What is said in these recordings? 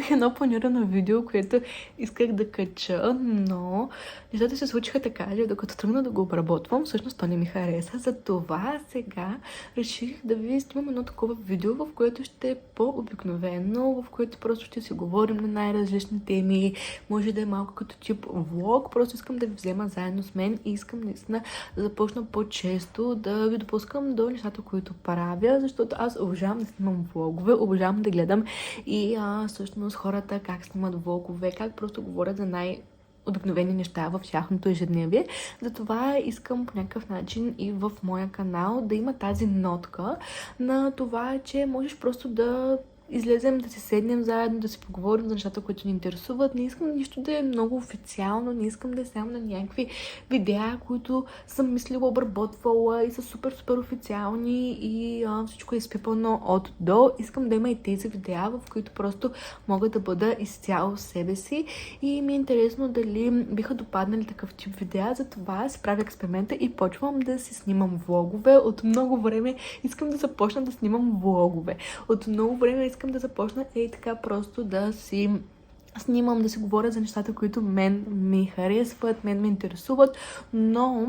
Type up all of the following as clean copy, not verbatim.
имах едно планирано видео, което исках да кача, но нещата се случиха така, че докато тръгна да го обработвам, всъщност то не ми хареса. Затова сега реших да ви снимам едно такова видео, в което ще е по-обикновено, в което просто ще си говорим на най-различни теми. Може да е малко като тип влог, просто искам да ви взема заедно с мен и искам наистина да започна по-често да ви допускам до нещата, които правя, защото аз обожавам да снимам влогове, обожавам да гледам и всъщност хората как снимат влогове, как просто говорят за обикновени неща в тяхното ежедневие. Затова искам по някакъв начин и в моя канал да има тази нотка на това, че можеш просто да излезем, да си седнем заедно, да си поговорим за нещата, които ни интересуват. Не искам нищо да е много официално, не искам да е само на някакви видеа, които съм мислила, обработвала и са супер официални и всичко е изпипано от до. Искам да има и тези видеа, в които просто мога да бъда изцяло себе си и ми е интересно дали биха допаднали такъв тип видеа. Затова си правя експеримента и почвам да си снимам влогове. От много време искам да започна да снимам влогове. От много време искам да започна така просто да си снимам, да си говоря за нещата, които мен ми харесват, мен ме интересуват, но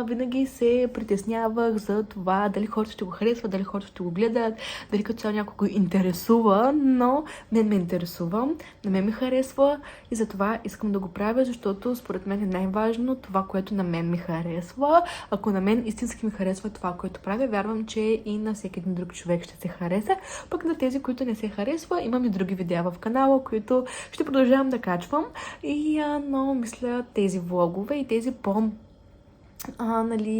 винаги се притеснявах за това дали хората ще го харесват, дали хората ще го гледат, дали като цяло някой го интересува, но мен ме интересува, на мен ми харесва и затова искам да го правя, защото според мен е най-важно това, което на мен ми харесва. Ако на мен истински ми харесва това, което правя, вярвам, че и на всеки един друг човек ще се хареса. Пък на тези, които не се харесва, имам и други видеа в канала, които ще продължавам да качвам, но мисля тези влогове и тези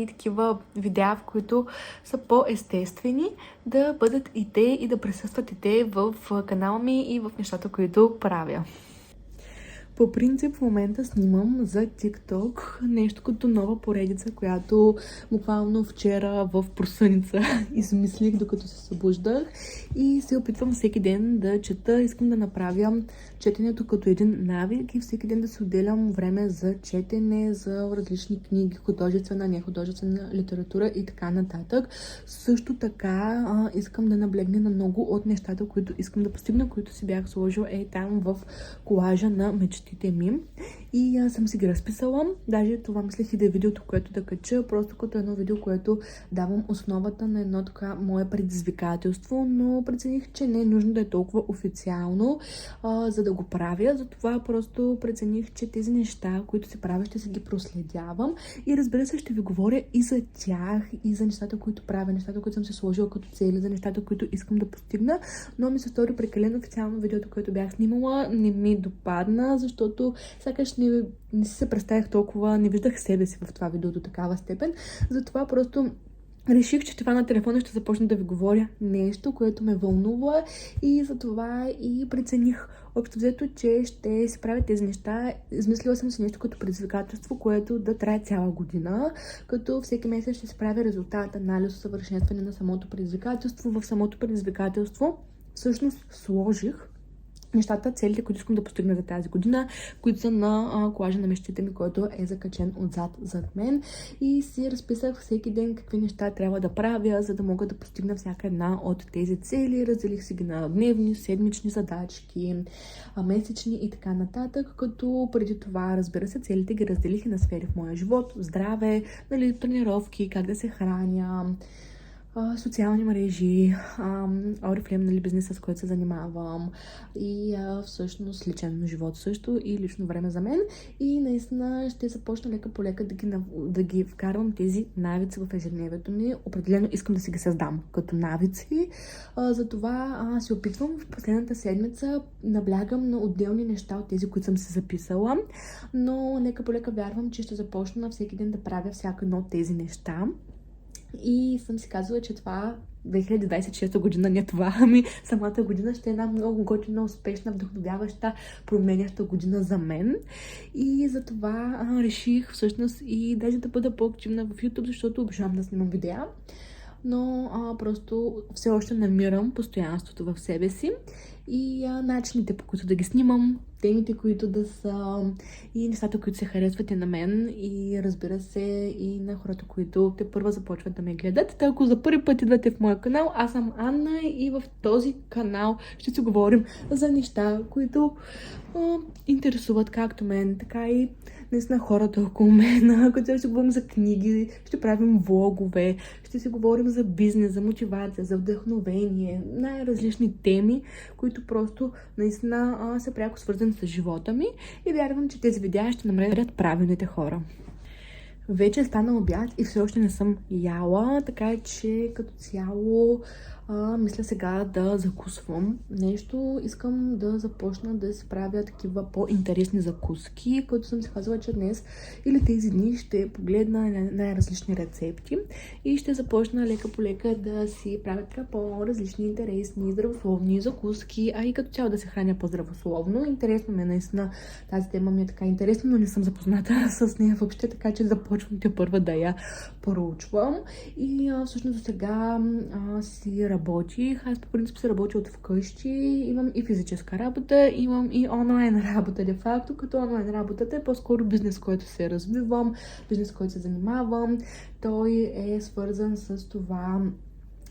такива видеа, в които са по-естествени, да бъдат и те и да присъстват и те в канала ми и в нещата, които правя. По принцип в момента снимам за TikTok нещо като нова поредица, която буквално вчера в просъница измислих, докато се събуждах и се опитвам всеки ден да чета. Искам да направя четенето като един навик и всеки ден да се отделям време за четене, за различни книги, художествена, нехудожествена литература и така нататък. Също така искам да наблегна на много от нещата, които искам да постигна, които си бях сложила там в колажа на мечтите ми. И съм си ги разписала. Даже това мислех и да е видеото, което да кача, просто като едно видео, което давам основата на едно така мое предизвикателство, но прецених, че не е нужно да е толкова официално, за да го правя. Затова просто прецених, че тези неща, които се правя, ще се ги проследявам и разбира се, ще ви говоря и за тях, и за нещата, които правя, нещата, които съм се сложила като цели, за нещата, които искам да постигна, но ми се стори прекалено официално видеото, което бях снимала, не ми допадна, защото сякаш не си се представях толкова, не виждах себе си в това видео до такава степен. Затова просто реших, че това на телефона ще започна да ви говоря нещо, което ме вълнува и затова и прецених общо взето, че ще се правя тези неща. Измислила съм си нещо като предизвикателство, което да трае цяла година, като всеки месец ще се прави резултат, анализ, усъвършенстване на самото предизвикателство. В самото предизвикателство всъщност сложих нещата, целите, които искам да постигна за тази година, които са на колажа на мечтите ми, който е закачен отзад зад мен. И си разписах всеки ден какви неща трябва да правя, за да мога да постигна всяка една от тези цели. Разделих си ги на дневни, седмични задачки, месечни и така нататък, като преди това, разбира се, целите ги разделих и на сфери в моя живот, здраве, тренировки, как да се храня, социални мрежи, Oriflame, бизнеса, с който се занимавам и всъщност личен живот също и лично време за мен. И наистина ще започна лека по лека да ги вкарвам тези навици в ежедневието ми. Определено искам да си ги създам като навици. Затова се опитвам в последната седмица, наблягам на отделни неща от тези, които съм се записала, но лека по лека вярвам, че ще започна всеки ден да правя всяка едно от тези неща. И съм си казала, че това 2026 година, не това, самата година ще е една много готина, успешна, вдъхновяваща, променяща година за мен. И затова реших всъщност и даже да бъда по-активна в YouTube, защото обожавам да снимам видеа. Но просто все още намирам постоянството в себе си и начините, по които да ги снимам, темите, които да са и нещата, които се харесват и на мен, и разбира се и на хората, които те първо започват да ме гледат. Та ако за първи път идвате в моя канал, аз съм Анна и в този канал ще си говорим за неща, които интересуват както мен, така и наистина хората около мен. Като ще говорим за книги, ще правим влогове, ще си говорим за бизнес, за мотивация, за вдъхновение, най-различни теми, които просто наистина са пряко свързани с живота ми и вярвам, че тези видеа ще намерят правилните хора. Вече е станал обяд и все още не съм яла, така че като цяло мисля сега да закусвам нещо. Искам да започна да си правя такива по-интересни закуски, които съм си казала, че днес или тези дни ще погледна най-различни рецепти и ще започна лека по лека да си правя така по-различни, интересни, здравословни закуски, а и като цяло да се храня по-здравословно. Интересно ми е наистина, тази тема ми е така интересна, но не съм запозната с нея въобще, така че започвам първа да я проучвам. И всъщност сега си работих. Аз по принцип се работя от вкъщи. Имам и физическа работа, имам и онлайн работа де факто, като онлайн работата е по-скоро бизнес, който се развивам, бизнес, който се занимавам. Той е свързан с това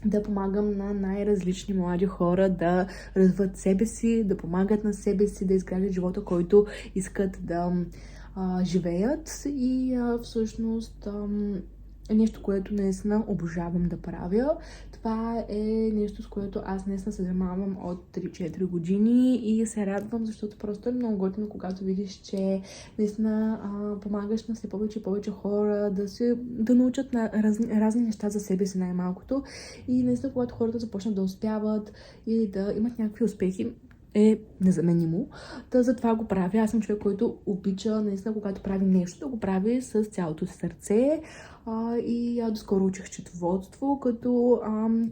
да помагам на най-различни млади хора да развиват себе си, да помагат на себе си, да изграждат живота, който искат да живеят и всъщност е нещо, което наистина обожавам да правя. Това е нещо, с което аз наистина се занимавам от 3-4 години и се радвам, защото просто е много готино, когато видиш, че наистина помагаш на все повече и повече хора да научат на разни неща за себе си най-малкото. И наистина, когато хората започнат да успяват и да имат някакви успехи, е незаменимо. Та затова го правя. Аз съм човек, който обича наистина, когато прави нещо, да го прави с цялото си сърце. И доскоро учих счетоводство, като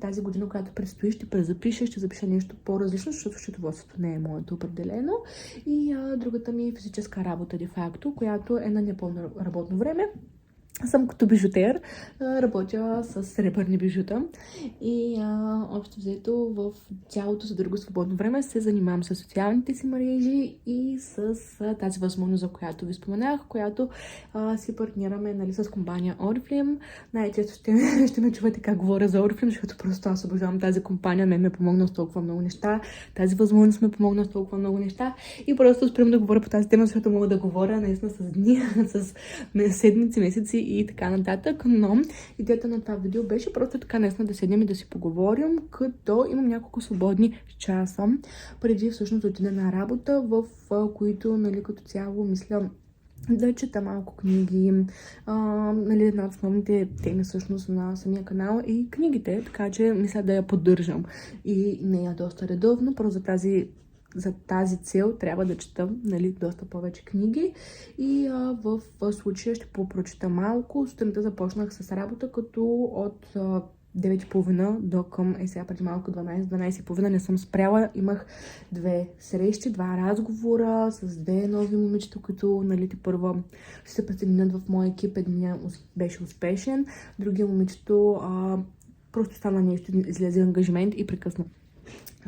тази година, която предстои, ще презапиша, ще запиша нещо по-различно, защото счетоводството не е моето определено. И другата ми е физическа работа, де факто, която е на непълно работно време. Съм като бижутер, работя с сребърни бижута и общо взето в цялото за друго свободно време се занимавам с социалните си мрежи и с тази възможност, за която ви споменах, която си партнираме, нали, с компания Oriflame. Най-често ще ме чувате как говоря за Oriflame, защото просто аз обожавам тази компания, ме помогна с толкова много неща, тази възможност ме помогна с толкова много неща и просто спрям да говоря по тази тема, защото мога да говоря наистина с дни, с седмици, месеци и така нататък, но идеята на това видео беше просто така наистина да седнем и да си поговорим, като имам няколко свободни часа преди всъщност да отида на работа, в които, нали, като цяло мисля да чета малко книги. Нали, една от основните теми всъщност на самия канал и книгите, така че мисля да я поддържам и нея доста редовно, просто за тази цел трябва да чета, нали, доста повече книги и в случая ще попрочета малко. Сутринта започнах с работа, като от 9:30 до към сега преди малко 12:30 не съм спряла. Имах 2 срещи, 2 разговора с 2 нови момичета, които, нали, първо ще се присъединят в моя екип. Един беше успешен, другия момичето просто стана нещо, излезе ангажимент и прекъсна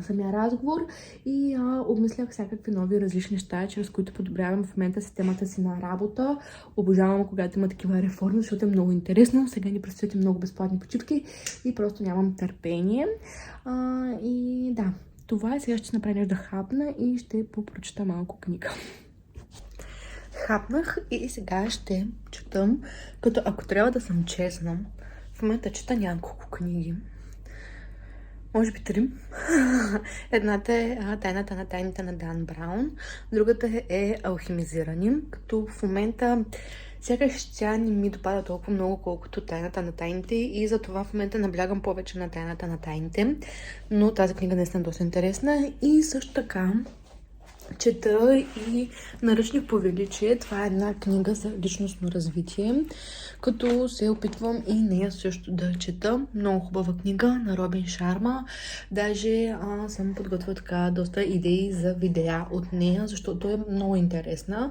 самия разговор и обмислях всякакви нови различни неща, чрез които подобрявам в момента системата си на работа. Обожавам, когато има такива реформи, защото е много интересно. Сега ни предстоят много безплатни почивки и просто нямам търпение. И да, това е. Сега ще направя нещо да хапна и ще попрочета малко книга. Хапнах и сега ще четам, като ако трябва да съм честна, в момента чета няколко книги. Може би 3. Едната е Тайната на тайните на Дан Браун, другата е Алхимизирани, като в момента сякаш тя не ми допада толкова много, колкото Тайната на тайните и затова в момента наблягам повече на Тайната на тайните, но тази книга наистина е доста интересна и също така чета и Наръчник по величие. Това е една книга за личностно развитие, като се опитвам и нея също да чета. Много хубава книга на Робин Шарма. Даже съм подготвила така доста идеи за видеа от нея, защото е много интересна.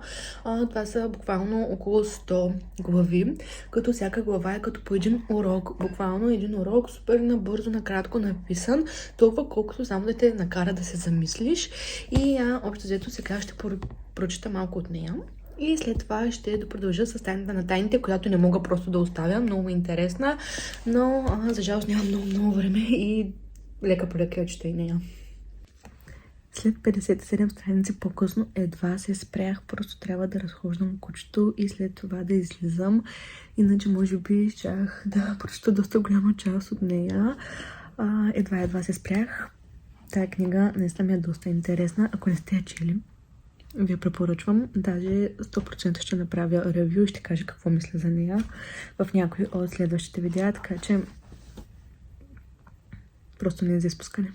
Това са буквално около 100 глави, като всяка глава е като по един урок. Буквално един урок, супер набързо, накратко написан, толкова колкото само да те накара да се замислиш. И общо взето сега ще прочита малко от нея. И след това ще продължа с тайната на тайните, която не мога просто да оставя. Много интересна, но за жалост нямам много време и лека по лека я чета и нея. След 57 страници по-късно едва се спрях, просто трябва да разхождам кучето и след това да излизам. Иначе може би щях да прочета доста голяма част от нея. Едва се спрях. Тая книга наистина ми е доста интересна. Ако не сте я чели, ви я препоръчвам. Даже 100% ще направя ревю и ще кажа какво мисля за нея в някои от следващите видеа, така че просто не е за изпускане.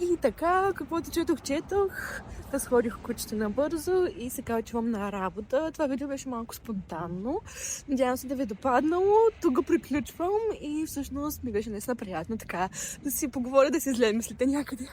И така, каквото четох, разходих кучето набързо и сега отивам на работа. Това видео беше малко спонтанно. Надявам се да ви е допаднало. Тук го приключвам и всъщност ми беше наистина приятно така да си поговоря, да си излея мислите някъде.